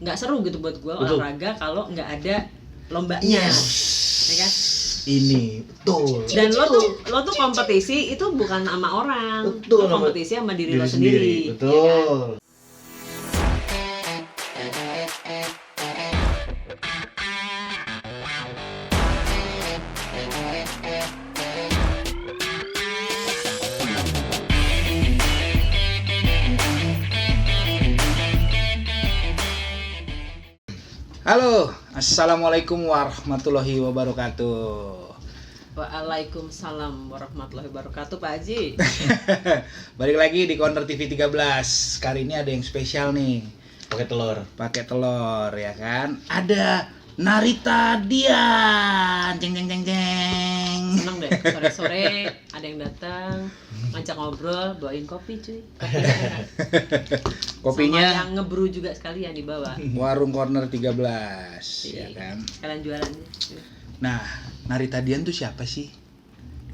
nggak seru gitu buat gue olahraga kalau nggak ada lombanya, ya kan? Ini betul. Dan lo tuh kompetisi itu bukan sama orang, betul, lo kompetisi sama diri lo Betul. sendiri. Ya kan? Halo, assalamualaikum warahmatullahi wabarakatuh. Waalaikumsalam warahmatullahi wabarakatuh, Pak Haji. Balik lagi di Corner TV 13. Kali ini ada yang spesial nih. Pakai telur ya kan. Ada Narita Dian. Jeng jeng jeng jeng. Seneng deh, sore-sore ada yang datang ngajak ngobrol, bawain kopi cuy. Kopinya sama yang ngebrew juga sekalian dibawa. Warung Corner 13 ya kan. Sekalian jualannya. Nah, Narita Dian tuh siapa sih?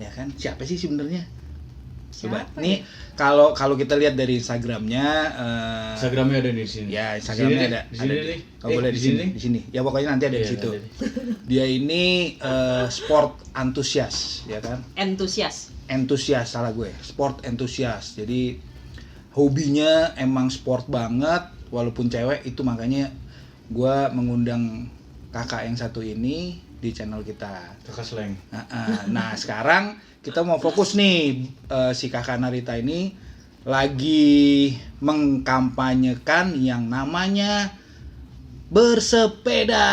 Ya kan? Siapa sih sebenarnya? Coba. Nih kalau kita lihat dari Instagramnya, Instagramnya ada di sini. Ya, Instagramnya ada. Di sini nih. Oh, boleh di sini. Ya pokoknya nanti ada di situ. Dia ini sport antusias, ya kan? Entusias salah gue. Sport entusias. Jadi hobinya emang sport banget, walaupun cewek itu makanya gue mengundang kakak yang satu ini di channel kita. Kakak Sleng. Nah, sekarang kita mau fokus nih, si kakak Narita ini lagi mengkampanyekan yang namanya bersepeda.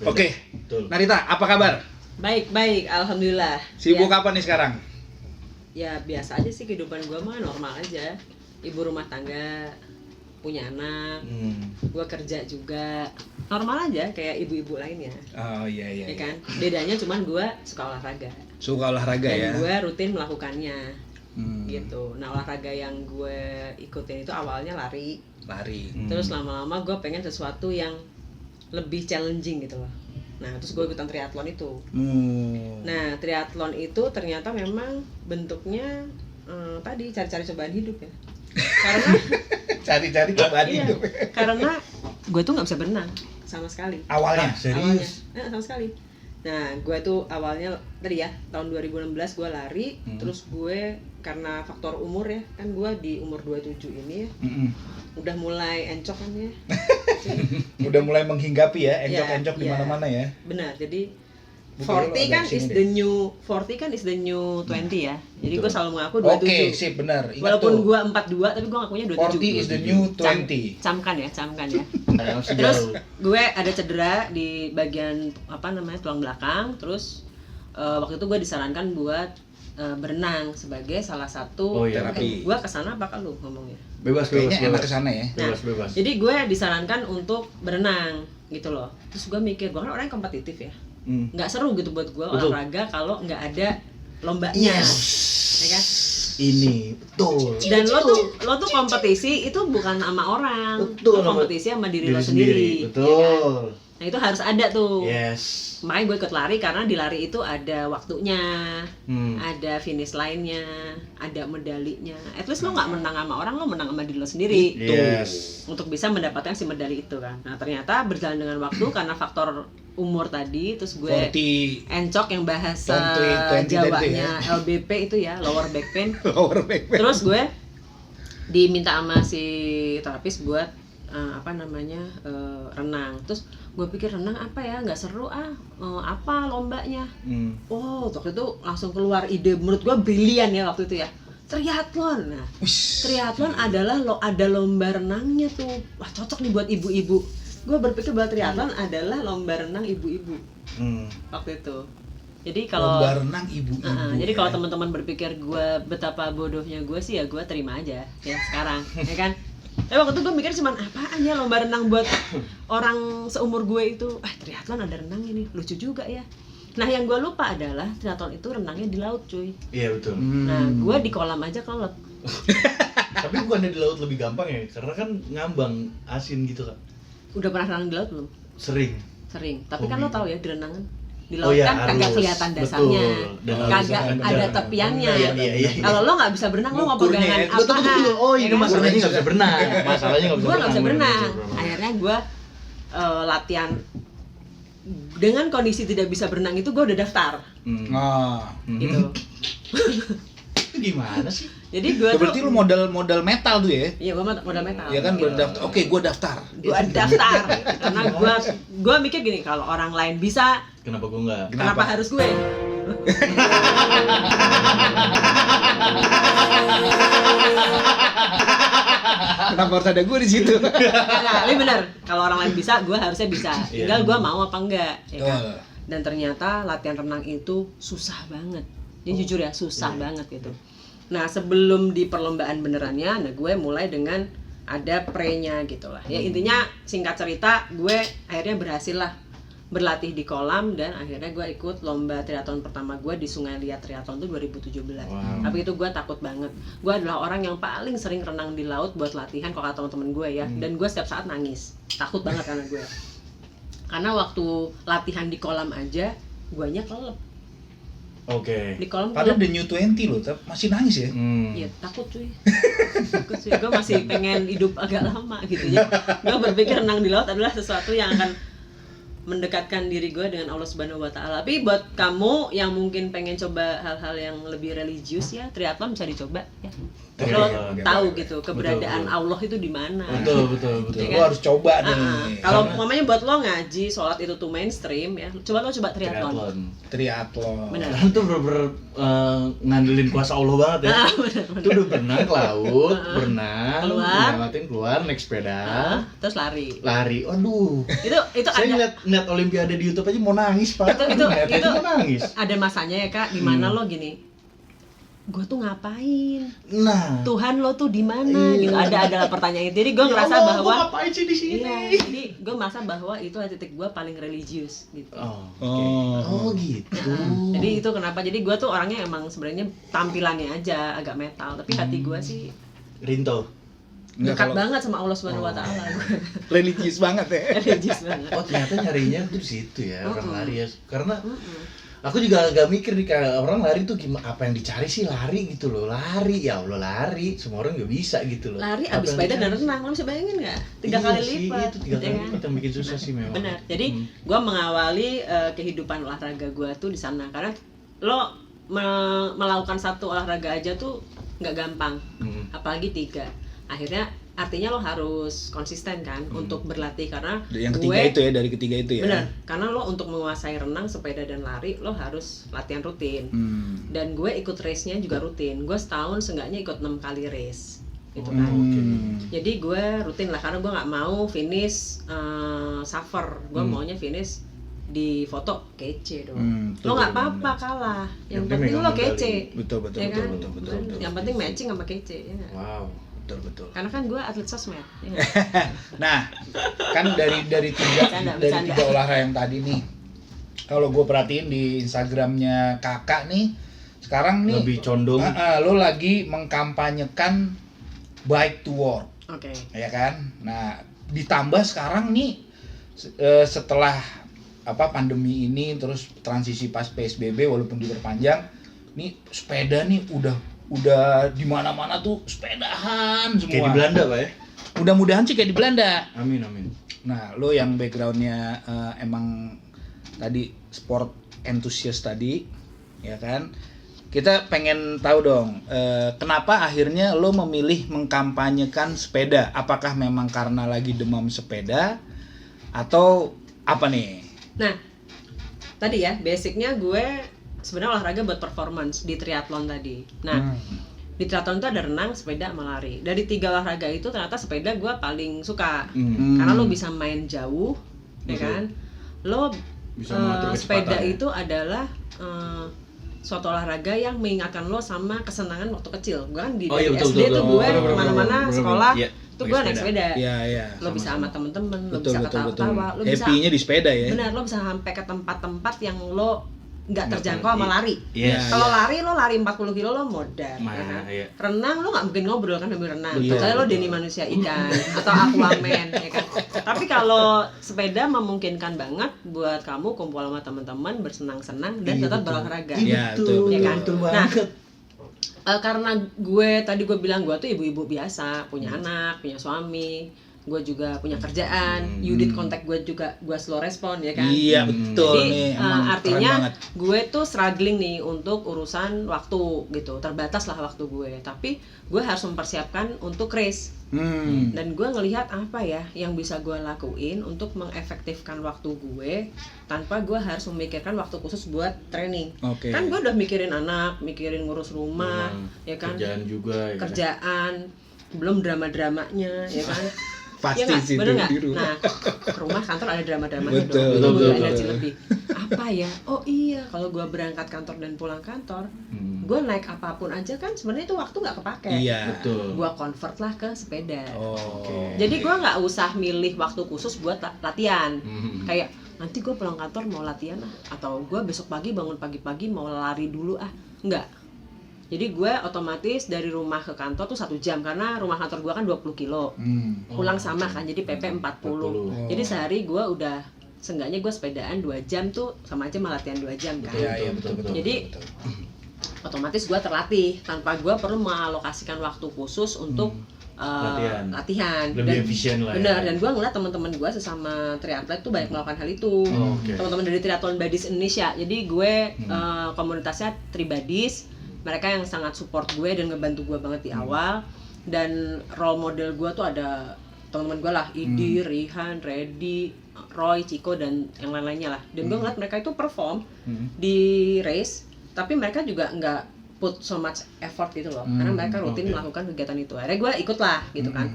Oke. Betul. Narita, apa kabar? Baik, alhamdulillah. Sibuk ya, apa nih sekarang? ya biasa aja sih kehidupan gue mah normal aja. Ibu rumah tangga, punya anak, gue kerja juga. Normal aja kayak ibu-ibu lainnya. Oh iya. Ya kan? Bedanya cuman gue suka olahraga. Suka olahraga dan ya? gue rutin melakukannya. Gitu. Nah, olahraga yang gue ikutin itu awalnya lari. Terus lama-lama gue pengen sesuatu yang lebih challenging gitu loh. Nah, terus gue ikutan triathlon itu. Nah, triathlon itu ternyata memang bentuknya tadi cari-cari cobaan hidup ya. Karena cari-cari cobaan hidup. Karena gue tuh nggak bisa berenang sama sekali. Awalnya? Serius? Sama sekali. Nah, gue tuh awalnya tadi ya tahun 2016 gue lari, terus gue karena faktor umur ya, kan gue di umur 27 ini ya, udah mulai encok kan ya. Udah mulai menghinggapi ya, encok-encok di mana-mana ya. Benar, jadi 40 kan is the new 20 ya. Jadi gue selalu mengaku 27. Oke, sip, benar. Walaupun gue 42 tapi gue ngakunya 27. 40 is the new 20. Camkan ya. Terus gue ada cedera di bagian tulang belakang. Terus waktu itu gue disarankan buat berenang sebagai salah satu terapi. Gue kesana apa kan lu ngomongnya? Bebas. Kayaknya enak kesana ya. Nah, bebas. jadi gue disarankan untuk berenang gitu loh. Terus gue mikir, gue kan orang yang kompetitif ya. Nggak seru gitu buat gue olahraga kalau nggak ada lombanya. Ya kan? Ini betul. Dan lo tuh kompetisi itu bukan sama orang. Betul, lo kompetisi sama diri lo sendiri. sendiri. Ya kan? Nah, itu harus ada tuh. Yes. Makanya gue ikut lari karena di lari itu ada waktunya, ada finish line-nya, ada medalinya. At least lo nggak menang sama orang, lo menang sama diri lo sendiri. Yes. Untuk bisa mendapatkan si medali itu kan. Nah, ternyata berjalan dengan waktu karena faktor umur tadi, terus gue 40. encok yang bahasa 20 Jawanya LBP itu ya, lower back pain. Back. Terus gue diminta sama si terapis buat renang. Terus gue pikir renang apa ya, nggak seru apa lombanya. Waktu itu langsung keluar ide menurut gue brilian ya waktu itu ya, triathlon. Nah, triathlon adalah ada lomba renangnya tuh. Wah, cocok nih buat ibu-ibu. Gue berpikir bahwa triathlon adalah lomba renang ibu-ibu waktu itu. Jadi kalau lomba renang ibu-ibu. Jadi kalau teman-teman berpikir gue betapa bodohnya gue sih, ya gue terima aja ya sekarang, ya kan. Tapi waktu itu gue mikir cuman apaan ya lomba renang buat orang seumur gue itu. Triathlon ada renang ini, lucu juga ya. Nah, yang gue lupa adalah triathlon itu renangnya di laut cuy. Iya betul. Nah, gue di kolam aja kelelep. Tapi bukannya di laut lebih gampang ya? Karena kan ngambang asin gitu kan. Udah pernah renang di laut belum? Sering. Tapi kan lo tahu ya di renangan Di laut kan kagak kelihatan dasarnya, kagak ada tepiannya. Kalau lo nggak bisa berenang, lo mau pegangan apaan? Oh ini masalahnya nggak bisa berenang. Gue nggak bisa berenang. Akhirnya gue latihan dengan kondisi tidak bisa berenang itu gue udah daftar. Gitu. Itu gimana sih? Jadi gue berarti lu modal metal tuh ya? Iya, gue modal metal. Ya kan, gue daftar. Oke, gue daftar. Gue daftar. Karena gue mikir gini, kalau orang lain bisa, kenapa gue nggak? Kenapa harus gue? Kenapa harus ada gue di situ? Nah, ini benar. Kalau orang lain bisa, gue harusnya bisa. Tinggal gue mau apa enggak, ya kan? Dan ternyata latihan renang itu susah banget. Ini jujur ya, susah banget gitu. Nah, sebelum di perlombaan benerannya, nah gue mulai dengan ada pre-nya gitu lah. Ya intinya singkat cerita, gue akhirnya berhasil lah berlatih di kolam dan akhirnya gue ikut lomba triathlon pertama gue di Sungai Liat Triathlon itu 2017. Tapi itu gue takut banget. Gue adalah orang yang paling sering renang di laut buat latihan kalau kata teman-teman gue ya. Dan gue setiap saat nangis. Takut banget karena gue. Karena waktu latihan di kolam aja, guanya kelelep. Di kolam padahal udah New 20 loh, masih nangis ya? Iya, takut cuy. Gue masih pengen hidup agak lama gitu ya. Gue berpikir renang di laut adalah sesuatu yang akan mendekatkan diri gue dengan Allah Subhanahu wa Ta'ala. Tapi buat kamu yang mungkin pengen coba hal-hal yang lebih religius ya, triathlon bisa dicoba ya. Lo tahu gitu keberadaan Allah itu di mana. Betul. Lo harus coba nih. Kalau umpamanya buat lo ngaji, sholat itu tuh mainstream ya. Coba triathlon. Benar. Itu bener-bener ngandelin kuasa Allah banget ya. Itu udah berenang ke laut, berenang, keluar, naik sepeda, terus lari. Aduh. Itu saya ngeliat Olimpiade di YouTube aja mau nangis Pak. Itu mau nangis. Ada masanya ya Kak, di mana lo gini. Gue tuh ngapain? Nah, Tuhan lo tuh di mana? Gitu. Ada pertanyaan itu. Jadi gue ngerasa bahwa gue ngapain sih di sini? Iya, jadi gue merasa bahwa itu titik gue paling religius gitu. Gitu. Jadi itu kenapa? Jadi gue tuh orangnya emang sebenarnya tampilannya aja agak metal, tapi hati gue sih Rinto. Dekat banget sama Allah Subhanahu wa Ta'ala. Religius banget ya. Religius banget. Oh, ternyata nyarinya tuh di situ ya, orang lari ya. Karena aku juga agak mikir nih, kayak orang lari tuh gimana, apa yang dicari sih lari gitu loh. Lari, ya Allah lari, semua orang gak bisa gitu loh. Lari abis sepeda dan renang, lo bisa bayangin gak? 3 kali lipat. Itu 3 kali lipat yang bikin susah sih memang. Benar, jadi gue mengawali kehidupan olahraga gue tuh di sana. Karena lo melakukan satu olahraga aja tuh gak gampang, apalagi 3. Akhirnya artinya lo harus konsisten kan untuk berlatih, karena yang ketiga itu ya, dari ketiga itu ya. Benar, karena lo untuk menguasai renang, sepeda dan lari lo harus latihan rutin. Dan gue ikut race-nya juga rutin. Gue setahun seenggaknya ikut 6 kali race gitu kan. Jadi gue rutin lah, karena gue nggak mau finish suffer. Gue maunya finish di foto kece dong. Lo nggak apa-apa kalah, yang penting lo kece. Betul. Yang penting matching sama kece ya. Wow. Betul. Karena kan gue atlet sosmed. Ya. Nah, kan dari tiga olahraga yang tadi nih, kalau gue perhatiin di Instagramnya kakak nih, sekarang nih lebih condong. Lo lagi mengkampanyekan bike to work, ya kan? Nah, ditambah sekarang nih setelah pandemi ini, terus transisi pas PSBB walaupun diperpanjang, nih sepeda nih udah di mana-mana tuh sepedahan semua. Kayak di Belanda, Pak ya. Mudah-mudahan sih kayak di Belanda. Amin. Nah, lo yang backgroundnya emang tadi sport enthusiast tadi, ya kan? Kita pengen tahu dong, kenapa akhirnya lo memilih mengkampanyekan sepeda? Apakah memang karena lagi demam sepeda atau apa nih? Nah, tadi ya basicnya gue sebenarnya olahraga buat performance di triathlon tadi. Nah, di triathlon itu ada renang, sepeda, sama lari. Dari 3 olahraga itu ternyata sepeda gue paling suka. Karena lo bisa main jauh, ya kan? Lo bisa sepeda itu adalah suatu olahraga yang mengingatkan lo sama kesenangan waktu kecil. Gue kan dari SD tuh gue kemana-mana sekolah tuh gue naik sepeda. Lo bisa sama temen-temen, lo bisa ketawa-ketawa, lo bisa happy-nya di sepeda ya. Benar, lo bisa sampai ke tempat-tempat yang lo nggak terjangkau sama lari. Yes. Kalau lari lo lari 40 kilo lo modar, ya kan? Iya. Renang lo nggak mungkin ngobrol kan sambil renang. Betul, Kecuali lo Denny manusia ikan atau Aquaman, ya kan. Tapi kalau sepeda memungkinkan banget buat kamu kumpul sama teman-teman bersenang-senang dan tetap berolahraga. Iya, Betul, ya kan? betul Nah, banget. karena tadi gue bilang gue tuh ibu-ibu biasa, punya anak, punya suami, gue juga punya kerjaan, Yudit kontak gue juga gue slow respon, ya kan. Iya betul. Jadi nih emang keren artinya banget. gue tuh struggling nih untuk urusan waktu gitu, terbatas lah waktu gue, tapi gue harus mempersiapkan untuk race. Dan gue ngelihat apa ya yang bisa gue lakuin untuk mengefektifkan waktu gue tanpa gue harus memikirkan waktu khusus buat training. Kan gue udah mikirin anak, mikirin ngurus rumah, ya kan, Kerjaan juga, ya. kerjaan, belum drama-dramanya, ya kan. Pasti Ya sih bener itu nggak? di rumah. Nah, rumah kantor ada drama-dramanya Betul, dong, itu betul, butuh betul. energi lebih. Apa ya? Oh iya, kalau gue berangkat kantor dan pulang kantor, gue naik apapun aja kan sebenarnya itu waktu nggak kepake. Iya. Betul. Gue convert lah ke sepeda. Oke. Jadi gue nggak usah milih waktu khusus buat latihan. Kayak Kayak nanti gue pulang kantor mau latihan atau gue besok pagi bangun pagi-pagi mau lari dulu enggak. Jadi gue otomatis dari rumah ke kantor tuh 1 jam karena rumah kantor gue kan 20 kilo. Pulang sama kan, jadi PP 40. Jadi sehari gue udah seenggaknya gue sepedaan 2 jam tuh sama aja latihan 2 jam kan. Iya betul. Jadi otomatis gue terlatih tanpa gue perlu mengalokasikan waktu khusus untuk latihan. Lebih efisien lah. Bener, Ya. dan gue ngeliat teman-teman gue sesama triatlet tuh banyak melakukan hal itu. Teman-teman dari Triathlon Buddies Indonesia. Jadi gue komunitasnya Tribuddies. Mereka yang sangat support gue dan ngebantu gue banget di awal. Dan role model gue tuh ada teman-teman gue lah, Idi, Rihan, Reddy, Roy, Ciko, dan yang lain-lainnya lah. Dan gue ngeliat mereka itu perform di race, tapi mereka juga nggak put so much effort gitu loh, karena mereka rutin melakukan kegiatan itu. Akhirnya gue ikut lah gitu kan.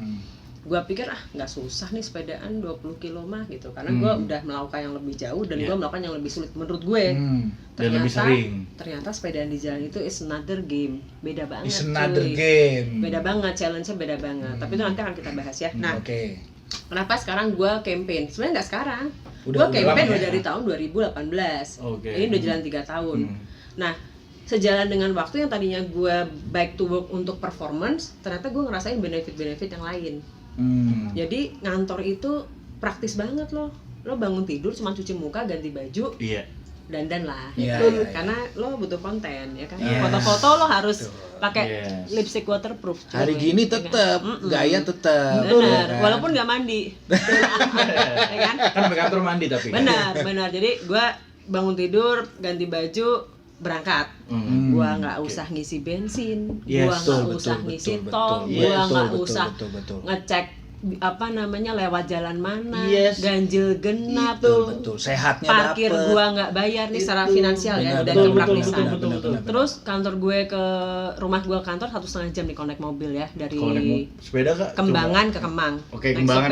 Gue pikir nggak susah nih sepedaan 20 kilo mah gitu, karena gue udah melakukan yang lebih jauh dan gue melakukan yang lebih sulit menurut gue. Dan lebih sering. Ternyata sepedaan di jalan itu is another game, beda banget. It's another cuy. game. Beda banget, challenge-nya beda banget. Tapi itu nanti akan kita bahas ya. Nah, kenapa sekarang gue campaign? Sebenarnya nggak sekarang. Gue campaign udah dari tahun 2018. Ini udah jalan 3 tahun. Nah, sejalan dengan waktu yang tadinya gue back to work untuk performance, ternyata gue ngerasain benefit-benefit yang lain. Jadi ngantor itu praktis banget loh. Lo bangun tidur cuma cuci muka, ganti baju, dandan lah, karena lo butuh konten ya kan. Foto-foto lo harus pakai lipstick waterproof. Hari gini tetap gaya tetap. Benar, walaupun nggak mandi. Ya kan? Kan sampai kantor mandi tapi. Benar. Jadi gue bangun tidur, ganti baju, berangkat. Gua nggak usah ngisi bensin, gua nggak usah ngisi tol, gua nggak usah ngecek lewat jalan mana, ganjil genap, betul. Sehatnya parkir dapet. Gua nggak bayar nih secara finansial ya, dan kepraktisan. Terus kantor gue ke rumah gue kantor 1,5 jam nih connect mobil ya, dari sepeda Kak? Kembangan ke Kemang. Oke, Kembangan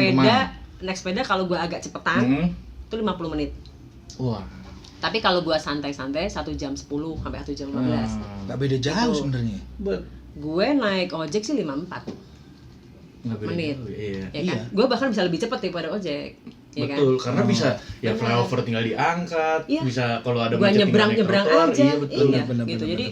naik sepeda kalau gue agak cepetan itu 50 menit. Wah. Tapi kalau gua santai-santai 1 jam 10 sampai 1 jam 15. Gak beda jauh sebenarnya. Gue naik ojek sih 54 menit. Ya kan? Gue bahkan bisa lebih cepat daripada ojek. Ya Betul, kan? karena bisa flyover tinggal diangkat, bisa kalau ada gua macet tinggal naik nyebrang trotoar. aja. Betul. Iya, gitu. Jadi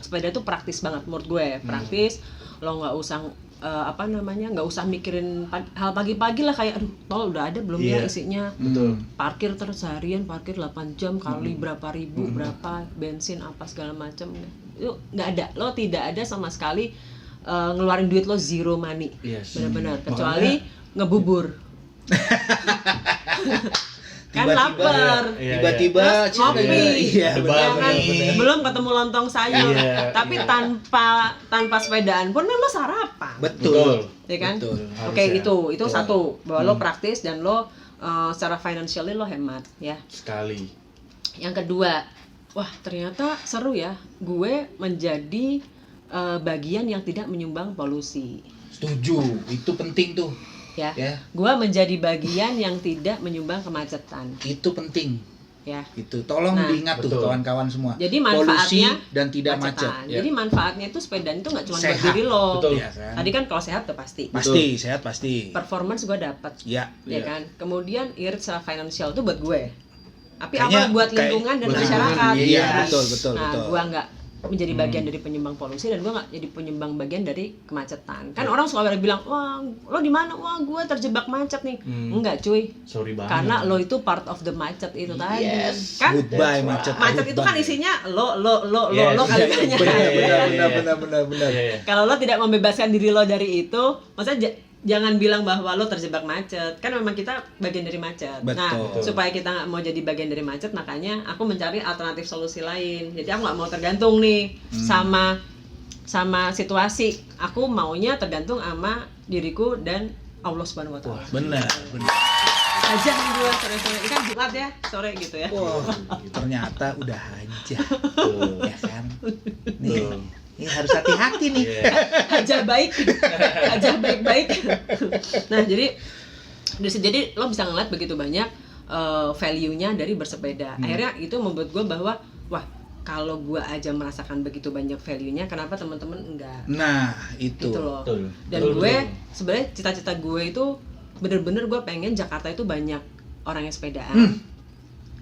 sepeda tuh praktis banget menurut gue. Praktis, lo nggak usah nggak usah mikirin hal pagi-pagi lah, kayak aduh tol udah ada belum ya isinya. Betul. Parkir terus seharian, parkir 8 jam kali berapa ribu, berapa bensin apa segala macam. Itu nggak ada, lo tidak ada sama sekali ngeluarin duit lo zero money. Benar-benar, kecuali ngebubur. Kan lapar, tiba-tiba ngopi, benar. belum ketemu lontong sayur, tapi tanpa sepedaan pun lo sarapan. Betul. Ya kan? Oke, itu satu, bahwa lo praktis dan lo secara financially lo hemat ya. Sekali. Yang kedua, wah ternyata seru ya, gue menjadi bagian yang tidak menyumbang polusi. Setuju, itu penting tuh. Ya. Gua menjadi bagian yang tidak menyumbang kemacetan. Itu penting. Ya. Itu tolong diingat tuh kawan-kawan semua. Jadi manfaatnya polusi dan tidak macet. Jadi manfaatnya itu sepedaan itu nggak cuma buat diri lo. Betul. Ya, kan? Tadi kan kalau sehat tuh pasti. Pasti, sehat pasti. Performance gua dapat. Ya kan. Kemudian irit secara finansial tuh buat gue. Tapi apa buat lingkungan dan masyarakat. Iya, betul. Nah, gua nggak menjadi bagian dari penyumbang polusi dan gue nggak jadi penyumbang bagian dari kemacetan. Kan orang suka bilang, wah lo di mana? Wah gue terjebak macet nih. Enggak cuy. Sorry banget. Karena lo itu part of the macet itu tadi. Kan goodbye macet. Macet itu kan isinya lo kalimatnya. Benar. Kalau lo tidak membebaskan diri lo dari itu, maksudnya jangan bilang bahwa lo terjebak macet. Kan memang kita bagian dari macet. Betul. Nah, supaya kita nggak mau jadi bagian dari macet, makanya aku mencari alternatif solusi lain. Jadi aku nggak mau tergantung nih sama situasi. Aku maunya tergantung sama diriku dan Allah Subhanahu wa taala. Benar. Aja gue sore-sore, ini kan Jumat ya, sore gitu ya. Wah, ternyata udah hajah. Ya kan? Nih. Ini harus hati-hati nih. Aja baik-baik. Nah, jadi lo bisa ngeliat begitu banyak value-nya dari bersepeda. Akhirnya itu membuat gue bahwa wah, kalau gue aja merasakan begitu banyak value-nya, kenapa teman-teman enggak? Nah, itu. Gitu loh. Dan gue sebenarnya cita-cita gue itu bener-bener gue pengen Jakarta itu banyak orang yang sepedaan.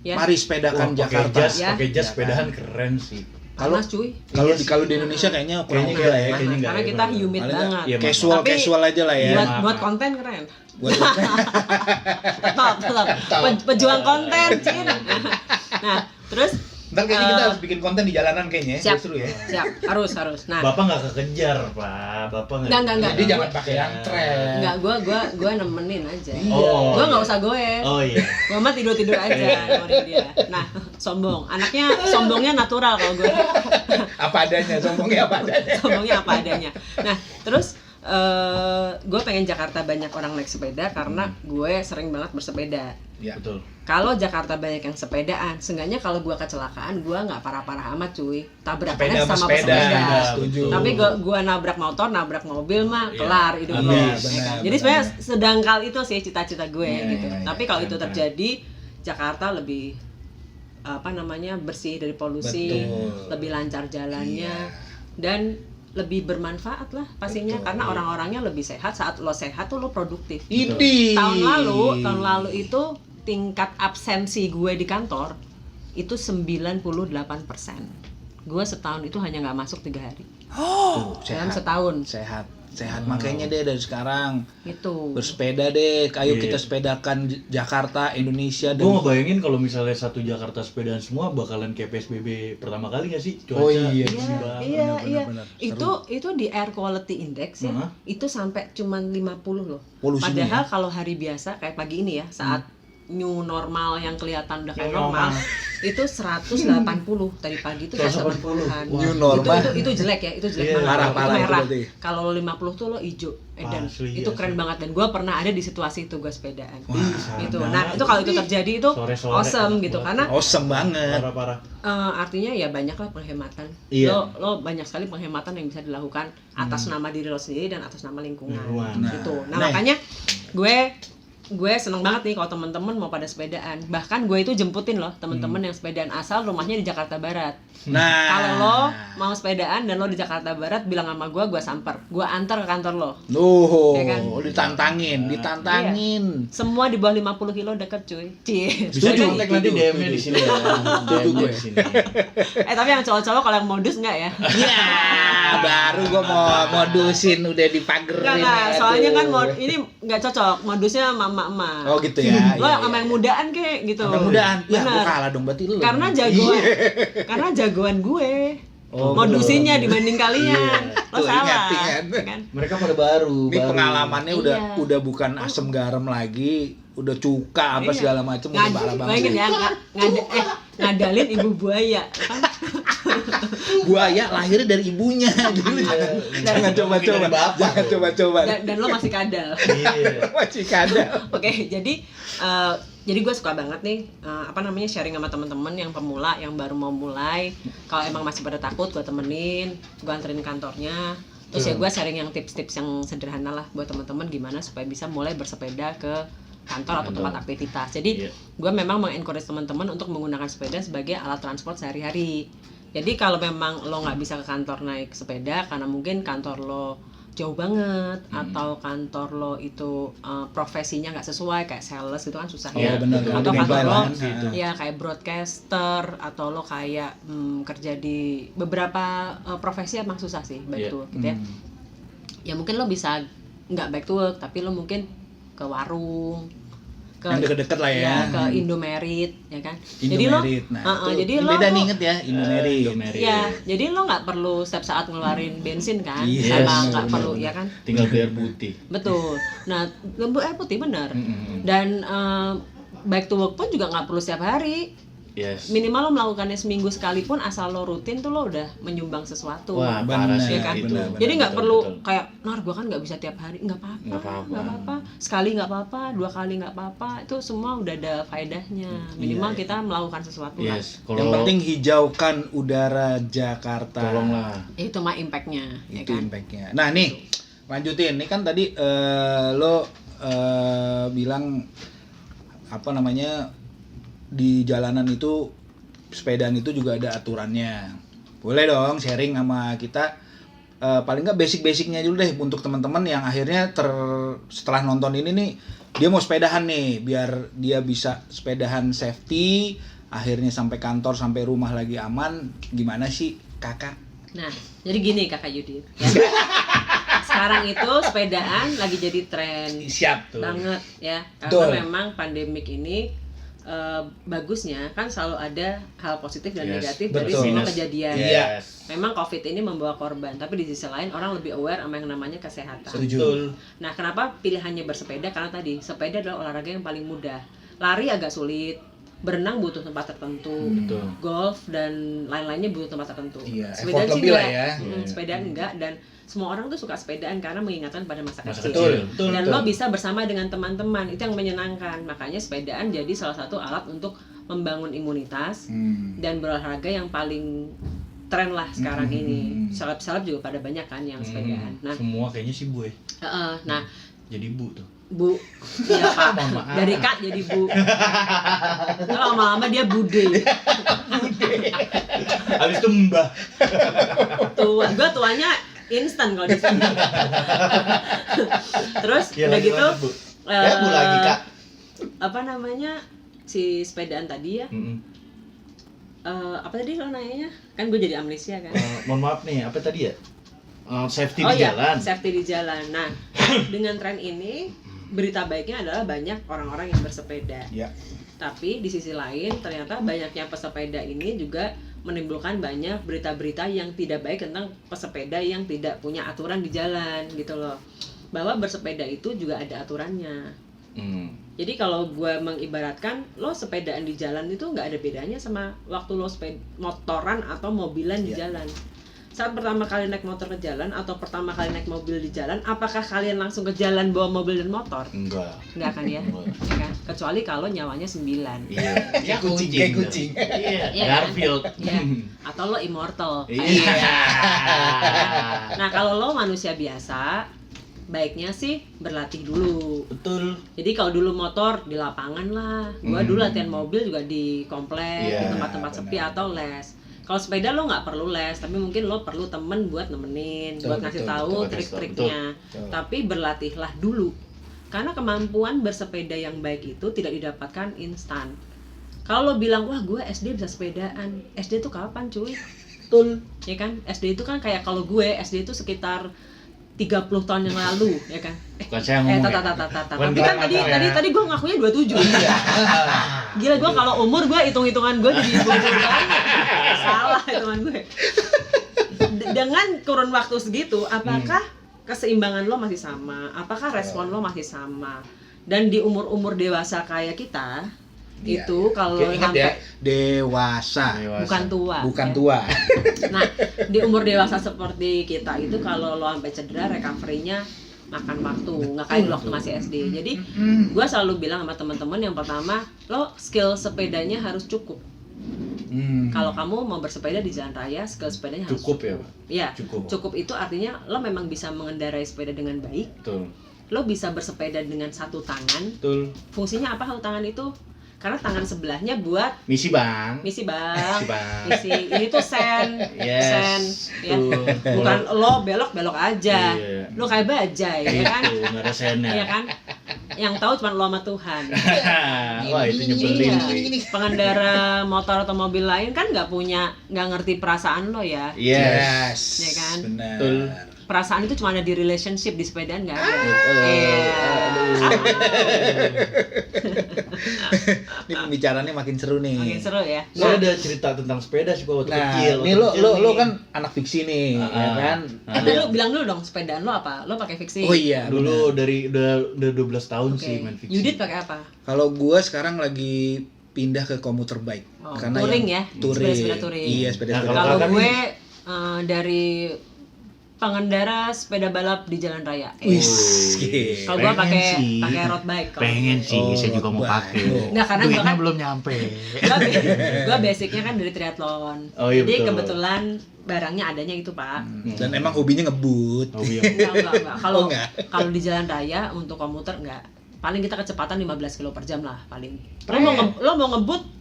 Ya. Mari sepedakan Jakarta. Pakai jas sepedahan keren sih. Kalau di Indonesia kayaknya kurang enggak ya. Karena kita humid banget. Ya, casual aja lah ya. Buat konten keren. Tetap. Pejuang konten, Cin. Nah, terus ntar kayaknya kita harus bikin konten di jalanan kayaknya. Siap, seru ya. Siap, harus. Nah, Bapak nggak kekejar, Pak. Bapak nggak. Jadi jangan pakai yang tren. Enggak, gua nemenin aja. Oh. Gua nggak usah goes. Oh iya. Gua mah tidur aja nemenin dia. Nah, sombongnya natural kalau gue. Sombongnya apa adanya. Nah, terus gue pengen Jakarta banyak orang naik sepeda karena gue sering banget bersepeda. Ya, betul. Kalau Jakarta banyak yang sepedaan, seenggaknya kalau gue kecelakaan gue nggak parah-parah amat cuy. Tabrakannya sama pesepeda. Tapi gue nabrak motor, nabrak mobil mah kelar hidup lo. Jadi sebenarnya sedangkal itu sih cita-cita gue gitu. Tapi kalau itu terjadi, Jakarta lebih bersih dari polusi, lebih lancar jalannya dan lebih bermanfaat lah pastinya. Karena orang-orangnya lebih sehat. Saat lo sehat tuh lo produktif. Tahun lalu itu tingkat absensi gue di kantor itu 98%. Gue setahun itu hanya nggak masuk 3 hari. Dalam setahun. Sehat. Makanya deh dari sekarang itu bersepeda deh. Ayo kita sepedakan Jakarta, Indonesia. Gue ngebayangin kalau misalnya satu Jakarta sepedaan semua bakalan kayak PSBB pertama kali nggak sih? Cuaca benar. Itu di air quality index ya. Itu sampai cuman 50 loh. Polusinya. Padahal kalau hari biasa kayak pagi ini ya, saat new normal yang kelihatan udah kayak normal, itu 180 tadi pagi itu 180-an. New normal. Itu jelek ya, itu jelek banget. Itu merah. Kalau 50 tuh lo hijau. Dan itu keren banget dan gue pernah ada di situasi itu gue sepedaan. Gitu. Nah, itu kalau itu terjadi itu awesome gitu karena awesome banget. Parah. Artinya ya banyaklah penghematan. Lo banyak sekali penghematan yang bisa dilakukan atas nama diri lo sendiri dan atas nama lingkungan. Gitu. Nah, makanya gue seneng banget nih kalau teman-teman mau pada sepedaan. Bahkan gue itu jemputin loh teman-teman yang sepedaan asal rumahnya di Jakarta Barat. Nah, kalau lo mau sepedaan dan lo di Jakarta Barat, bilang sama gue samper, gue antar ke kantor lo. Ya kan? ditantangin. Iya. Semua di bawah 50 kilo deket cuy. Bisa contek nanti DM-nya di sini ya. Tujuh gue. Tapi yang cowok-cowok kalau yang modus enggak ya? Ya, baru gue mau modusin udah dipagerin. Enggak, soalnya kan ini nggak cocok modusnya emak-emak. Oh gitu ya. Lo sama yang mudaan kek gitu. Yang mudaan. Ya, gue kalah dong berarti lo. Karena jagoan gue. Modusinya dibanding kalian. Lo salah. Kan? Mereka pada baru. Ini pengalamannya udah bukan asam garam lagi, udah cuka apa segala macam udah parah banget. Bayangin ya ngadalin ibu buaya kan? Buaya lahirnya dari ibunya. Jangan coba-coba. Dan lo masih kadal. Masih kadal. Oke, jadi gue suka banget nih sharing sama teman-teman yang pemula yang baru mau mulai. Kalau emang masih pada takut, gue temenin, gue anterin kantornya. Terus ya gue sharing yang tips-tips yang sederhana lah buat teman-teman gimana supaya bisa mulai bersepeda ke kantor atau tempat aktivitas. Jadi gue memang mengencourage teman-teman untuk menggunakan sepeda sebagai alat transport sehari-hari. Jadi kalau memang lo nggak bisa ke kantor naik sepeda karena mungkin kantor lo jauh banget atau kantor lo itu profesinya nggak sesuai kayak sales gitu kan susah ya. Bener, atau kantor lo gitu. ya kayak broadcaster atau lo kayak kerja di beberapa profesi emang susah sih back to work gitu ya. Ya mungkin lo bisa nggak back to work tapi lo mungkin ke warung, ke yang deket-deket lah ya, ke Indomerit ya kan. Indomerit. Jadi lo beda nih inget ya Indomerit. Ya, jadi lo nggak perlu setiap saat ngeluarin bensin kan, Yes, sama nggak perlu ya kan. Tinggal bayar putih. Betul. Nah, air putih benar. Dan back to work pun juga nggak perlu setiap hari. Yes. Minimal lo melakukannya seminggu sekali pun asal lo rutin tuh lo udah menyumbang sesuatu. Wah, parah sih ya kan? itu. Jadi nggak perlu betul. kayak, Nar gua kan nggak bisa tiap hari, nggak apa-apa. Sekali nggak apa-apa, 2 kali nggak apa-apa. Itu semua udah ada faedahnya. Minimal kita melakukan sesuatu lah. Yes. Yang penting hijaukan udara Jakarta. Tolonglah. Itu mah impactnya. Ya Itu kan? impactnya. Nah nih lanjutin, nih kan tadi lo bilang apa namanya di jalanan itu sepedaan itu juga ada aturannya. Boleh dong sharing sama kita paling nggak basic-basicnya dulu deh untuk teman-teman yang akhirnya setelah nonton ini nih dia mau sepedahan nih biar dia bisa sepedahan safety akhirnya sampai kantor sampai rumah lagi aman. Gimana sih kakak? Nah jadi gini kakak Yudit ya. Sekarang itu sepedaan lagi jadi tren banget ya karena memang pandemik ini bagusnya kan selalu ada hal positif dan negatif dari semua kejadian. Memang COVID ini membawa korban, tapi di sisi lain orang lebih aware sama yang namanya kesehatan. Setuju. Nah, kenapa pilihannya bersepeda? Karena tadi sepeda adalah olahraga yang paling mudah. Lari agak sulit, berenang butuh tempat tertentu, golf dan lain-lainnya butuh tempat tertentu. Sepedaan sih enggak, sepedaan enggak dan semua orang tuh suka sepedaan karena mengingatkan pada masa kecil. Dan lo bisa bersama dengan teman-teman, itu yang menyenangkan. Makanya sepedaan jadi salah satu alat untuk membangun imunitas dan berolahraga yang paling tren lah sekarang ini. Seleb-seleb juga pada banyak kan yang sepedaan. Nah, semua kayaknya sih Bu. Nah, jadi Bu tuh. Bu, iya Pak. Dari Kak jadi Bu. Kalau lama-lama dia Bude. Habis itu Mbah. Gua tuanya instan kalau di sini. Terus ya, udah gitu Bu lagi Kak. Apa namanya si sepedaan tadi ya? Apa tadi lo nanyanya? Kan gue jadi amnesia kan. Mohon maaf nih, apa tadi ya? Safety di jalan. Safety di jalan. Nah, dengan tren ini berita baiknya adalah banyak orang-orang yang bersepeda. Tapi di sisi lain ternyata banyaknya pesepeda ini juga menimbulkan banyak berita-berita yang tidak baik tentang pesepeda yang tidak punya aturan di jalan gitu loh. Bahwa bersepeda itu juga ada aturannya. Jadi kalau gue mengibaratkan lo sepedaan di jalan itu nggak ada bedanya sama waktu lo motoran atau mobilan di jalan. Saat pertama kali naik motor ke jalan atau pertama kali naik mobil di jalan, apakah kalian langsung ke jalan bawa mobil dan motor? Enggak kan ya? Ya kan? Kecuali kalau nyawanya 9. Iya. Kayak kucing. Iya. Garfield. Iya. Atau lo immortal. Iya. Nah kalau lo manusia biasa, baiknya sih berlatih dulu. Betul. Jadi kalau dulu motor di lapangan lah, gua dulu latihan mobil juga di komplek, di tempat-tempat sepi atau les. Kalau sepeda lo nggak perlu les, tapi mungkin lo perlu temen buat nemenin, buat ngasih tahu trik-triknya. Tapi berlatihlah dulu, karena kemampuan bersepeda yang baik itu tidak didapatkan instan. Kalau lo bilang, wah gue SD bisa sepedaan, SD itu kapan cuy? Betul. Ya kan, SD itu kan kayak kalau gue SD itu sekitar 30 tahun yang lalu, ya kan? Bukan saya ngomong Tapi kan tadi gue ngakunya 27. Gila, gue kalau umur gue hitung-hitungan gue jadi salah hitungan gue. Dengan kurun waktu segitu, apakah keseimbangan lo masih sama? Apakah respon lo masih sama? Dan di umur-umur dewasa kayak kita, itu kalau ingat ya, dewasa. Bukan tua. Nah, di umur dewasa seperti kita itu kalau lo sampai cedera, recovery-nya makan waktu, nggak kayak waktu masih SD. Jadi, gue selalu bilang sama teman-teman yang pertama, lo skill sepedanya harus cukup. Kalau kamu mau bersepeda di jalan raya, skill sepedanya harus cukup ya, Pak? Iya, cukup itu artinya lo memang bisa mengendarai sepeda dengan baik. Betul. Lo bisa bersepeda dengan satu tangan. Betul. Fungsinya apa satu tangan itu? Karena tangan sebelahnya buat misi bang. Misi. Ini tuh sen, ya. Bukan lo belok aja. Iya. Lo kayak bajai, ya kan? Nggak ada sennya. Iya kan? Yang tahu cuma lo sama Tuhan. Wah itu nyebelin sih. Pengendara motor atau mobil lain kan nggak ngerti perasaan lo ya. Yes. Ya kan? Benar. Betul. Perasaan itu cuma ada di relationship, di sepedaan nggak ada. Ini pembicaraannya makin seru nih. Makin seru ya. Saya ada cerita tentang sepeda sih waktu kecil. Ini lo kan anak fiksi nih, ya kan? Tapi lo bilang dulu dong, sepedaan lo apa? Lo pakai fiksi? Oh iya. Dulu udah 12 tahun sih main fiksi. Yudit pakai apa? Kalau gua sekarang lagi pindah ke komuter bike. Karena touring ya? Touring. Sepeda touring. Iya, sepeda touring. Kalau gue dari pengendara sepeda balap di jalan raya. Kalau gua pakai road bike. Pengen sih, saya juga mau pakai. Nggak, karena duitnya gua kan belum nyampe. Gua basicnya kan dari triathlon. Iya, jadi betul. kebetulan barangnya adanya itu, Pak. Dan emang hobinya ngebut. Enggak. Kalau di jalan raya untuk komuter enggak. Paling kita kecepatan 15 km per jam lah paling. Lo mau ngebut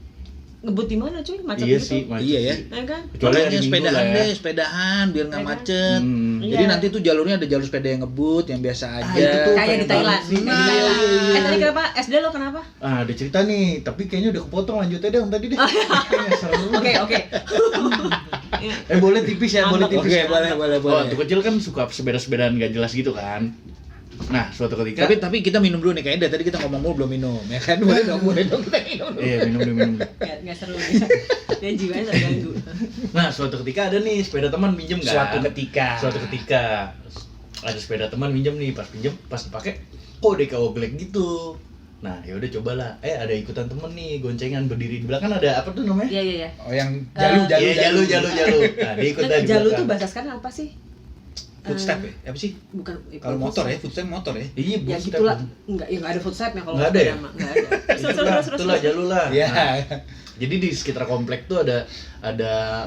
di mana cuy? Macet iya gitu. Sih, macet Iya ya. kan? Kecuali hari Minggu lah ya. Sepedahan biar nggak Iya kan? macet. Jadi nanti tuh jalurnya ada jalur sepeda yang ngebut yang biasa aja. itu tuh Kayak di Thailand. Iya. Tadi kenapa? SD lo kenapa? Ada cerita nih, tapi kayaknya udah kepotong, lanjutnya deh tadi deh. Kayaknya seru. Oke. Boleh tipis ya, boleh tipis. Oke, boleh. Waktu kecil kan suka sepeda-sepedaan gak jelas gitu kan. Nah, suatu ketika Tapi kita minum dulu nih, kayaknya dari tadi kita ngomong mulu belum minum, ya kan? Boleh dong kita minum dulu. Iya, minum. Nggak seru nih. Dia jiwanya terganggu. Nah, suatu ketika ada nih sepeda teman minjem kan. Suatu ketika ada sepeda teman minjem nih, pas dipakai kok DKO Black gitu. Nah, ya udah cobalah. Ada ikutan temen nih, goncengan berdiri di belakang, ada apa tuh namanya? Iya. Oh, yang Jalu. Nah, dia ikut dari Jalu belakang. tuh bahasa sekarang apa sih? Footstep ya? Apa sih? Bukan. Kalau motor ya, footstep motor ya. Iya, Ya gitulah. Enggak ada footstep-nya kalau nggak ada ya? Enggak ada. Itulah Jalu lah. Iya. Nah, jadi di sekitar komplek tuh ada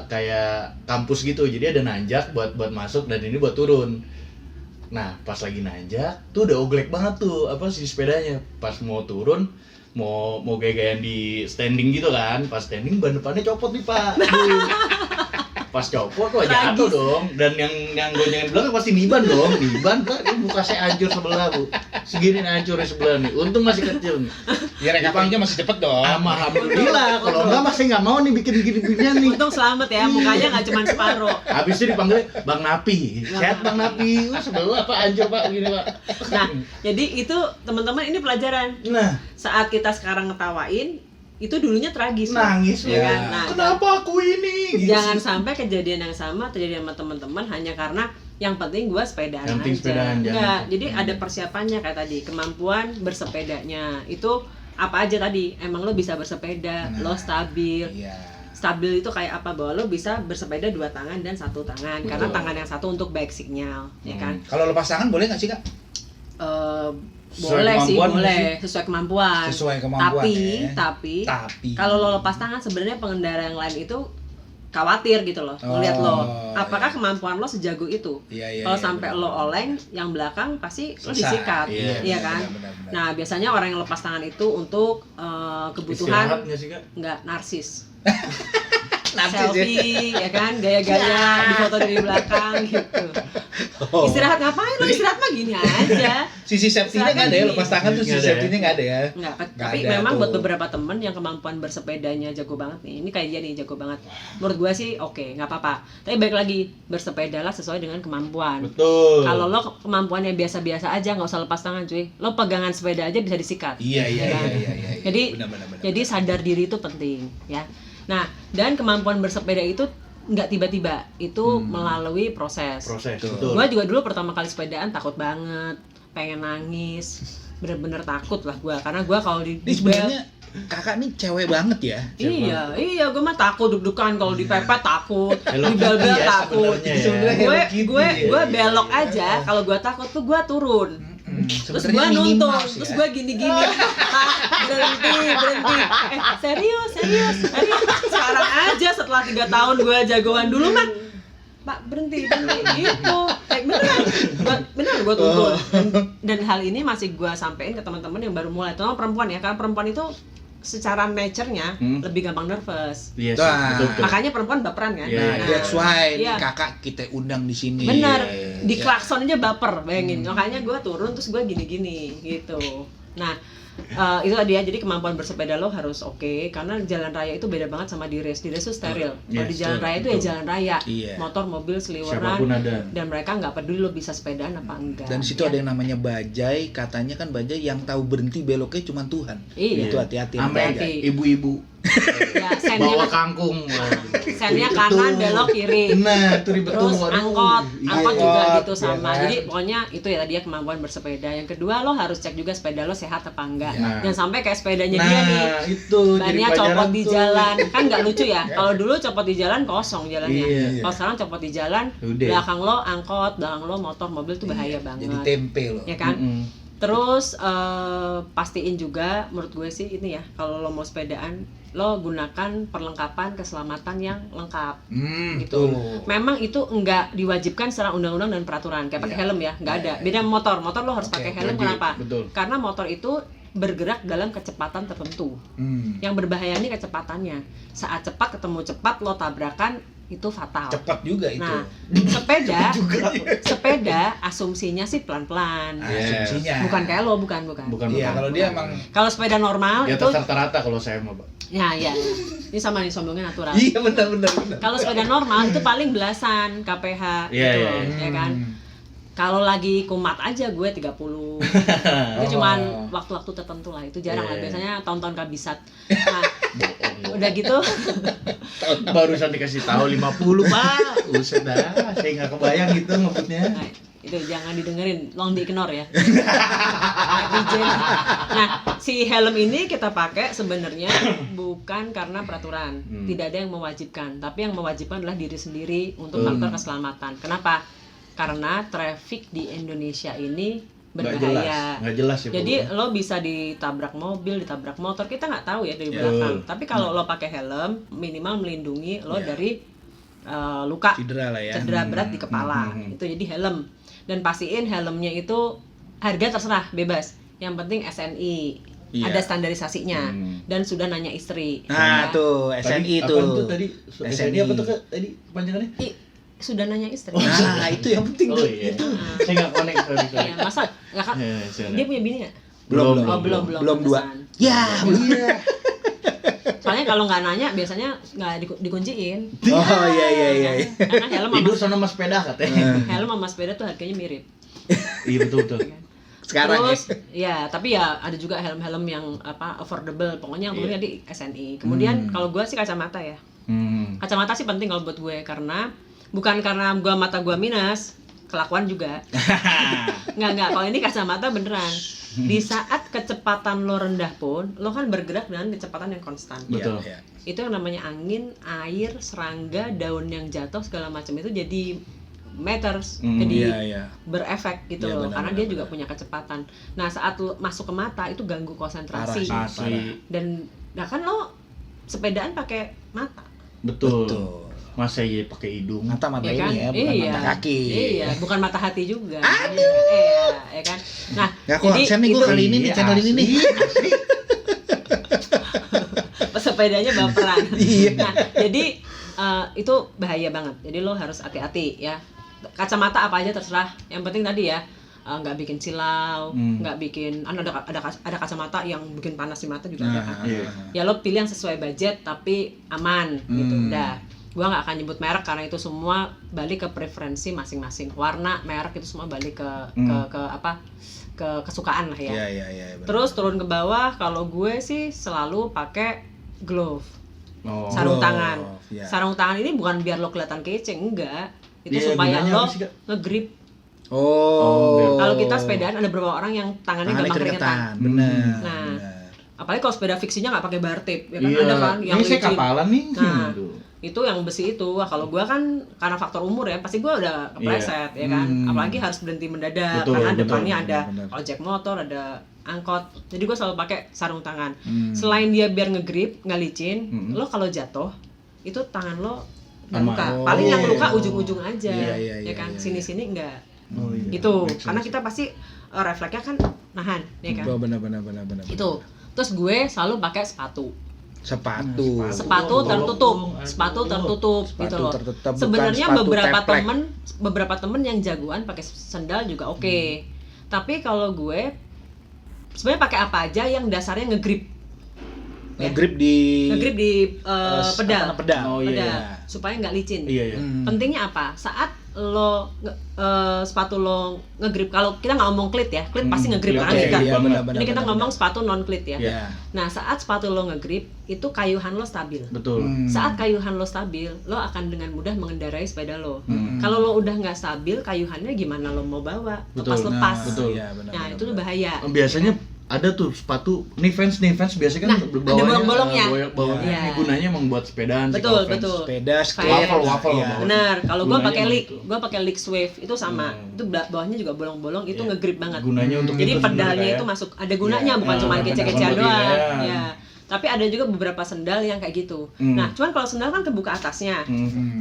kayak kampus gitu. Jadi ada nanjak buat masuk dan ini buat turun. Nah, pas lagi nanjak tuh udah oglek banget tuh si sepedanya. Pas mau turun, mau gaya-gayaan di standing gitu kan. Pas standing ban depannya copot nih, Pak. Pas copot tuh jatuh dong, dan yang goncengan di belakang pasti niban Pak, dia muka saya hancur sebelah Bu, segini hancurnya sebelah nih, untung masih kecil nih. Ya recovery-nya masih cepet dong. Alhamdulillah, kalau enggak masih nggak mau nih bikin beginian nih. Untung selamat ya, mukanya nggak cuma separuh. Habis itu dipanggil Bang Napi, sehat Bang Napi, sebelah Pak hancur Pak, begini Pak. Nah, jadi itu teman-teman ini pelajaran. Nah, saat kita sekarang ngetawain, itu dulunya tragis. Nangis ya kan? Nah, kenapa aku ini? Gitu. Jangan sampai kejadian yang sama terjadi sama teman-teman hanya karena yang penting gua sepedaan aja. Enggak, jadi ada persiapannya kayak tadi, kemampuan bersepedanya. Itu apa aja tadi? Emang lo bisa bersepeda, lo stabil. Iya. Stabil itu kayak apa? Bahwa lo bisa bersepeda 2 tangan dan 1 tangan. Karena tangan yang satu untuk back signal, ya kan? Kalau lepas tangan boleh nggak sih, Kak? Boleh sih, boleh sesuai kemampuan. Tapi kalau lo lepas tangan sebenarnya pengendara yang lain itu khawatir gitu loh, ngeliat lo. Apakah kemampuan lo sejago itu? Kalau sampai lo oleng, yang belakang pasti lo disikat, iya kan? Benar. Nah, biasanya orang yang lepas tangan itu untuk kebutuhan nggak narsis. Selfie, ya kan, gaya-gaya di foto dari belakang gitu. Istirahat ngapain? Lo istirahat mah gini aja. Sisi safety-nya nggak ada ya, lepas tangan tuh sisi safety-nya nggak ada ya. Nggak, tapi memang buat beberapa temen yang kemampuan bersepedanya jago banget nih. Ini kayak dia nih, jago banget. Menurut gua sih oke, nggak apa-apa. Tapi balik lagi, bersepedalah sesuai dengan kemampuan. Betul. Kalau lo kemampuannya biasa-biasa aja, nggak usah lepas tangan cuy. Lo pegangan sepeda aja bisa disikat. Iya. Jadi sadar diri itu penting, ya. Nah, dan kemampuan bersepeda itu nggak tiba-tiba, itu melalui proses. Betul. Gue juga dulu pertama kali sepedaan takut banget, pengen nangis, bener-bener takut lah gue, karena gue kalau di sebenarnya kakak nih cewek banget ya. Iya, gue mah takut deg-degan kalau dipepet takut, di bel-bel takut. Gue belok aja, kalau gue takut tuh gue turun. Terus gue nuntun, terus gue gini-gini, Pak, berhenti. Serius. Sekarang aja setelah 3 tahun gue jagoan, dulu mah, Pak berhenti gitu. Beneran gue tuntun. Dan hal ini masih gue sampein ke teman-teman yang baru mulai. Terutama perempuan ya, karena perempuan itu secara nature-nya lebih gampang nervous. Iya sih, betul. Makanya perempuan baperan kan. Nah, that's why nih kakak kita undang di sini. Bener, di klakson aja baper, bayangin. Makanya gue turun terus gue gini-gini gitu. Nah, itu dia, jadi kemampuan bersepeda lo harus oke, karena jalan raya itu beda banget sama di race. Di race itu steril. Kalau di jalan raya itu ya jalan raya, motor, mobil, seliweran, dan mereka nggak peduli lo bisa sepedaan apa enggak. Dan situ ada yang namanya bajai, katanya kan bajai yang tahu berhenti beloknya cuma Tuhan. Itu hati-hati. Ibu-ibu ya, bawa kangkung, sennya kanan, belok kiri. Nah, itu ribet tuh. Terus angkot juga gitu sama. Jadi pokoknya itu ya tadi ya, kemampuan bersepeda. Yang kedua, lo harus cek juga sepeda lo sehat apa enggak. Jangan sampai kayak sepedanya dia nih, bannya copot di jalan. Kan nggak lucu ya. Kalau dulu copot di jalan kosong jalannya. Kalau sekarang copot di jalan, belakang lo angkot, belakang lo motor, mobil tuh bahaya banget. Jadi tempe lo. Ya kan? Terus pastiin juga, menurut gue sih ini ya, kalau lo mau sepedaan, lo gunakan perlengkapan keselamatan yang lengkap. Gitu. Memang itu enggak diwajibkan secara undang-undang dan peraturan. Kayak pakai helm ya, enggak ada. Beda motor lo harus pakai helm. Kenapa? Karena motor itu bergerak dalam kecepatan tertentu. Yang berbahaya ini kecepatannya. Saat cepat ketemu cepat, lo tabrakan, itu fatal. Cepat juga itu. Nah, sepeda asumsinya sih pelan-pelan. Asumsinya. Bukan kayak lo, bukan. Iya, kalau dia emang kalau sepeda normal di itu atas rata-rata kalau saya mau, Pak. Ya. Ini sama nih sombongnya natural. Iya, benar. Kalau sepeda normal itu paling belasan kph gitu, ya kan. Kalau lagi kumat aja gue 30. Itu cuman waktu-waktu tertentu lah, itu jarang lah. Biasanya tahun-tahun kabisat. Nah, udah gitu barusan dikasih tahu 50, Pak. Buset dah, saya nggak kebayang gitu ngebutnya. Nah, itu jangan didengerin, long di-ignore ya. Nah, si helm ini kita pakai sebenarnya bukan karena peraturan. Tidak ada yang mewajibkan, tapi yang mewajibkan adalah diri sendiri untuk faktor keselamatan. Kenapa? Karena traffic di Indonesia ini berbahaya. Nggak jelas ya. Jadi lo bisa ditabrak mobil, ditabrak motor, kita nggak tahu ya dari belakang. Tapi kalau lo pakai helm, minimal melindungi lo dari luka, cedera lah ya. Cedera berat di kepala. Itu jadi helm. Dan pastiin helmnya itu harga terserah, bebas. Yang penting SNI. Ada standarisasinya. Dan sudah nanya istri. Nah, tuh SNI tuh. Apa tuh tadi? SNI apa tuh tadi panjangannya? Sudah nanya istri. Nah, itu yang penting tuh. Itu. Saya nggak connect sorry. Iya, masa nggak kan? Dia punya bini nggak? Belum 2. Ya, iya. Soalnya kalau nggak nanya biasanya nggak dikunciin. Oh iya. Karena helm tidur sama mas sepeda katanya. Helm sama sepeda tuh harganya mirip. Iya betul. Sekarang terus, ya tapi ya ada juga helm-helm yang affordable. Pokoknya yang penting tadi SNI. Kemudian kalau gue sih kacamata ya. Kacamata sih penting kalau buat gue, karena bukan karena mata gue minus, kelakuan juga. Nggak, kalau ini kacamata beneran. Di saat kecepatan lo rendah pun, lo kan bergerak dengan kecepatan yang konstan. Betul. Ya. Itu yang namanya angin, air, serangga, daun yang jatuh segala macam itu jadi matters, jadi berefek gitu loh, karena dia juga punya kecepatan. Nah saat lo masuk ke mata itu ganggu konsentrasi. Dan kan lo sepedaan pakai mata. Betul. Masa iya pakai hidung? Mata ya kan? ini ya, bukan mata kaki. Iya, bukan mata hati juga. Aduh. Ya kan. Nah, konsen nih gue kali ini nih, channel ini nih. Sepedanya baperan. Iya. Nah, jadi itu bahaya banget. Jadi lo harus hati-hati ya. Kacamata apa aja terserah. Yang penting tadi ya, nggak bikin silau, nggak bikin ada kacamata yang bikin panas di mata juga ada kan. Ya lo pilih yang sesuai budget tapi aman gitu. Udah. Gua nggak akan nyebut merek karena itu semua balik ke preferensi masing-masing. Warna, merek itu semua balik ke kesukaan lah ya. Iya, terus turun ke bawah, kalau gue sih selalu pakai glove. Sarung tangan. Yeah. Sarung tangan ini bukan biar lo kelihatan kece, enggak. Itu supaya lo nge-grip. Kalau kita sepedaan ada beberapa orang yang tangannya gampang keringetan. Bener. Nah, apalagi kalau sepeda fiksinya nggak pakai bar tape, ya kan ada kan yang licin. Ini saya kapalan nih. Nah, itu yang besi itu. Wah, kalau gua kan karena faktor umur ya, pasti gua udah kepleset ya kan. Apalagi harus berhenti mendadak karena depannya ada ojek motor, ada angkot. Jadi gua selalu pakai sarung tangan. Selain dia biar nge-grip, nggak licin, lo kalau jatuh itu tangan lo nggak luka. Paling yang luka ujung-ujung aja, ya kan. Sini-sini enggak. Gitu. Karena kita pasti refleksnya kan nahan, ya kan. Benar. Itu. Terus gue selalu pakai sepatu Sepatu tertutup gitu loh. Sebenarnya beberapa temen yang jagoan pakai sendal juga oke. Tapi kalau gue sebenarnya pakai apa aja yang dasarnya ngegrip di pedal. Oh iya. Supaya nggak licin. Iya. Pentingnya apa? Saat lo sepatu lo ngegrip, kalau kita nggak ngomong klit ya, klit pasti ngegrip kan kita. Ini kita ngomong sepatu non klit ya. Nah, saat sepatu lo ngegrip, itu kayuhan lo stabil. Betul. Saat kayuhan lo stabil, lo akan dengan mudah mengendarai sepeda lo. Kalau lo udah nggak stabil, kayuhannya gimana lo mau bawa? Lepas-lepas. Betul. Nah, itu tuh bahaya. Biasanya ada tuh sepatu knee fans biasanya kan ada bolong-bolongnya. Ini gunanya emang buat sepedaan sih. Betul. Sepeda, waffle. Ya. Benar. Kalau gue pakai Leaks Wave itu sama. Itu bawahnya juga bolong-bolong, itu ngegrip banget. Gunanya untuk jadi itu pedalnya itu masuk, ada gunanya, bukan cuma kece-kecean doang. Ya. Tapi ada juga beberapa sendal yang kayak gitu. Nah, cuman kalau sendal kan kebuka atasnya.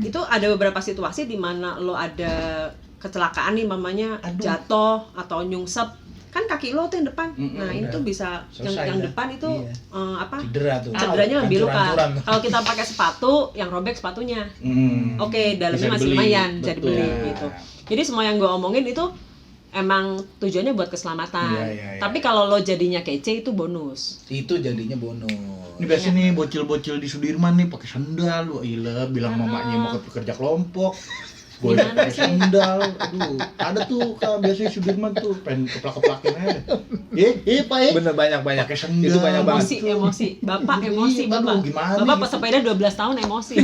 Itu ada beberapa situasi di mana lo ada kecelakaan nih, mamanya jatuh atau nyungsep, kan kaki lo tuh yang depan. Nah, ini tuh bisa yang depan itu cederanya lebih luka. Kalau kita pakai sepatu yang robek sepatunya. Oke, dalamnya masih lumayan bisa dibeli gitu. Jadi semua yang gue omongin itu emang tujuannya buat keselamatan. Tapi kalau lo jadinya kece itu bonus. Itu jadinya bonus. Ini biasa nih bocil-bocil di Sudirman nih pakai sandal, wah gila, bilang mamanya mau kerja kelompok. Gue pakai sandal, aduh, ada tuh kan biasanya Sudirman tuh pengen keplak-keplakin aja. Pak. Bener banyak. Pakai sandal. Itu banyak banget. Emosi. Bapak emosi, Bapak. Gimana? Bapak pesepeda 12 tahun emosi.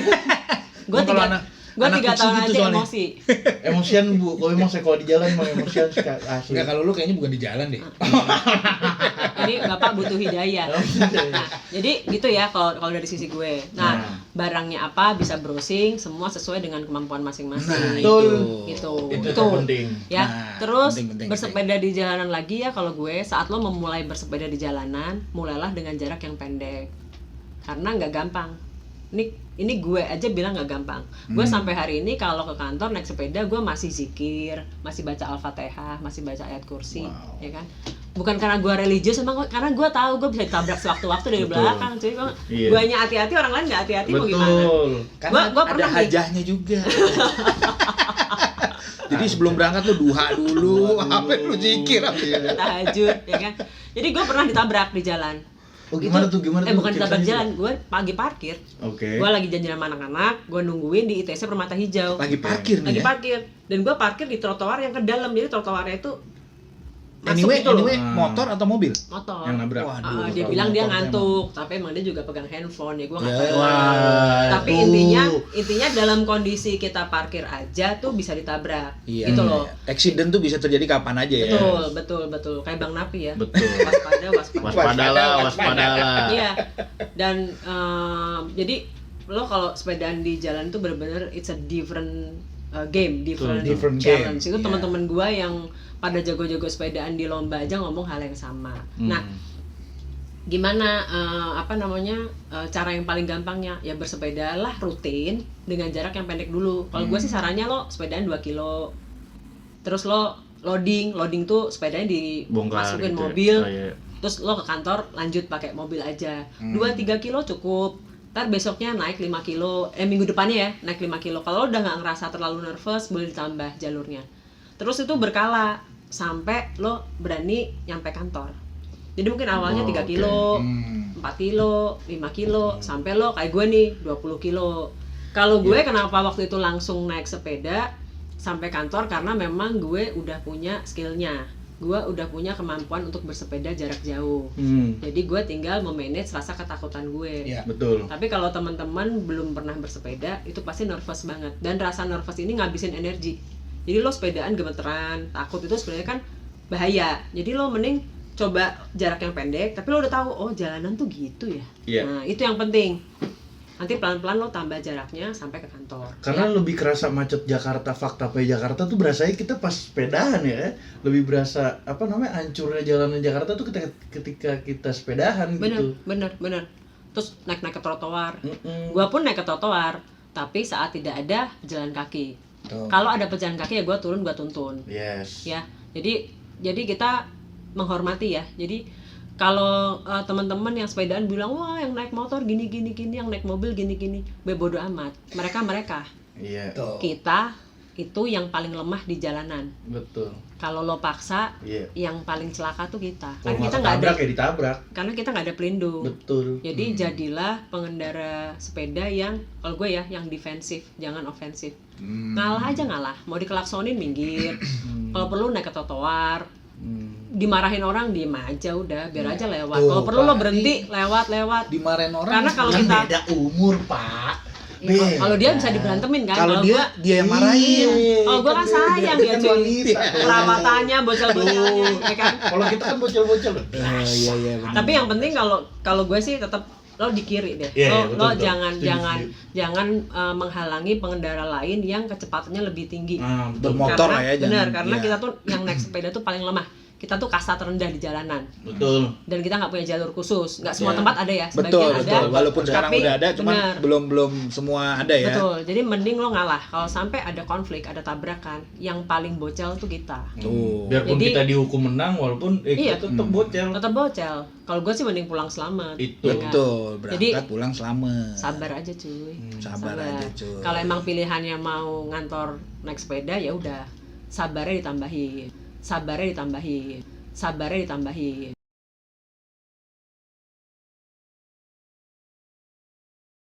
Gue 3 tahun aja emosi. Emosian Bu, kalau di jalan mau emosian asli. Enggak, kalau lu kayaknya bukan di jalan deh. Jadi Bapak butuh hidayah. Nah, jadi gitu ya kalau dari sisi gue. Nah, barangnya apa bisa browsing, semua sesuai dengan kemampuan masing-masing. Itu Itu penting. Ya, terus bersepeda di jalanan lagi ya, kalau gue saat lo memulai bersepeda di jalanan, mulailah dengan jarak yang pendek. Karena nggak gampang. Ini gue aja bilang nggak gampang. Gue sampai hari ini kalau ke kantor naik sepeda, gue masih zikir, masih baca Al-Fatihah, masih baca ayat kursi, ya kan? Bukan karena gue religius, emang karena gue tahu gue bisa ditabrak sewaktu-waktu dari belakang. Cuy, guanya hati-hati, orang lain nggak hati-hati, mau gimana? Karena gue ada hajahnya juga. Jadi sebelum berangkat lu duha dulu, apa lu zikir, tahajud, ya kan? Jadi gue pernah ditabrak di jalan. Oh, gimana tuh? Bukan ditabrak jalan, gue pagi parkir. Oke. Gue lagi janjian sama anak-anak, gue nungguin di ITC Permata Hijau. Lagi parkir nih. Lagi parkir. Dan gue parkir di trotoar yang ke dalam, jadi trotoarnya itu Anyway, motor atau mobil? Motor. Yang nabrak. Dia bilang dia ngantuk, tapi emang dia juga pegang handphone ya, gue nggak tahu. Tapi intinya dalam kondisi kita parkir aja tuh bisa ditabrak, gitu loh. Accident tuh bisa terjadi kapan aja ya. Betul. Kayak Bang Napi ya. Betul. Waspadalah. Iya. Dan jadi lo kalau sepedaan di jalan tuh benar-benar it's a different game, different challenge. Itu teman-teman gue yang pada jago-jago sepedaan di lomba aja ngomong hal yang sama. Nah, gimana cara yang paling gampangnya? Ya bersepedalah rutin dengan jarak yang pendek dulu. Kalau gue sih sarannya lo sepedaan 2 kilo. Terus lo loading tuh sepedanya dimasukin gitu. mobil. Terus lo ke kantor lanjut pakai mobil aja. 2-3 kilo cukup. Ntar besoknya naik 5 kilo, minggu depannya ya naik 5 kilo. Kalau lo udah nggak ngerasa terlalu nervous, boleh ditambah jalurnya. Terus itu berkala sampai lo berani nyampe kantor. Jadi mungkin awalnya 3 kilo, 4 kilo, 5 kilo, sampai lo kayak gue nih 20 kilo. Kalau gue kenapa waktu itu langsung naik sepeda sampai kantor, karena memang gue udah punya skillnya. Gue udah punya kemampuan untuk bersepeda jarak jauh. Jadi gue tinggal memanage rasa ketakutan gue. Betul. Tapi kalau teman-teman belum pernah bersepeda, itu pasti nervous banget. Dan rasa nervous ini ngabisin energi. Jadi lo sepedaan gemeteran, takut itu sebenarnya kan bahaya. Jadi lo mending coba jarak yang pendek, tapi lo udah tahu, oh jalanan tuh gitu ya. Nah, itu yang penting. Nanti pelan-pelan lo tambah jaraknya sampai ke kantor. Karena lebih kerasa macet Jakarta, fakta Jakarta tuh berasanya kita pas sepedaan ya. Lebih berasa hancurnya jalanan Jakarta tuh ketika kita sepedahan gitu. Bener. Terus naik ke trotoar. Gua pun naik ke trotoar, tapi saat tidak ada pejalan kaki. Kalau ada pejalan kaki ya gue turun, gue tuntun. Yes. Ya, jadi kita menghormati ya. Jadi Kalau teman-teman yang sepedaan bilang wah yang naik motor gini, yang naik mobil gini, bodo amat. Mereka. Iya. Kita itu yang paling lemah di jalanan. Betul. Kalau lo paksa, yang paling celaka tuh kita. Karena kita nggak ada ditabrak. Karena kita nggak ada pelindung. Betul. Jadi jadilah pengendara sepeda yang, kalau gue ya, yang defensif, jangan ofensif. Ngalah aja ngalah. Mau dikelaksonin minggir. Kalau perlu naik ke trotoar. Dimarahin orang diem aja udah, biar aja lewat. Kalau perlu lo berhenti, lewat. Dimarahin orang. Karena kalau kan kita beda umur, Pak. Kalau dia bisa diberantemin kan. Kalau dia yang marahin. Oh, gua kan sayang dia cuy. Perawatannya, bocil-bocilnya, ya kan. Kalau kita kan bocil-bocil. Iya. Tapi yang penting kalau gue sih tetap lo di kiri deh. Lo jangan menghalangi pengendara lain yang kecepatannya lebih tinggi. Bermotor lah ya. Benar, karena kita tuh yang naik sepeda tuh paling lemah. Kita tuh kasta terendah di jalanan. Betul. Dan kita nggak punya jalur khusus. Nggak semua tempat ada ya. Betul. Ada. Walaupun sekarang udah ada, cuman belum semua ada ya. Betul. Jadi mending lo ngalah. Kalau sampai ada konflik, ada tabrakan, yang paling bocel tuh kita. Biarpun kita dihukum menang, walaupun kita tetap bocel. Tetap bocel. Kalau gue sih mending pulang selamat. Itu. Betul. Berangkat jadi, pulang selamat. Sabar aja cuy. Sabar aja cuy. Kalau emang pilihannya mau ngantor naik sepeda ya udah. Sabarnya ditambahin.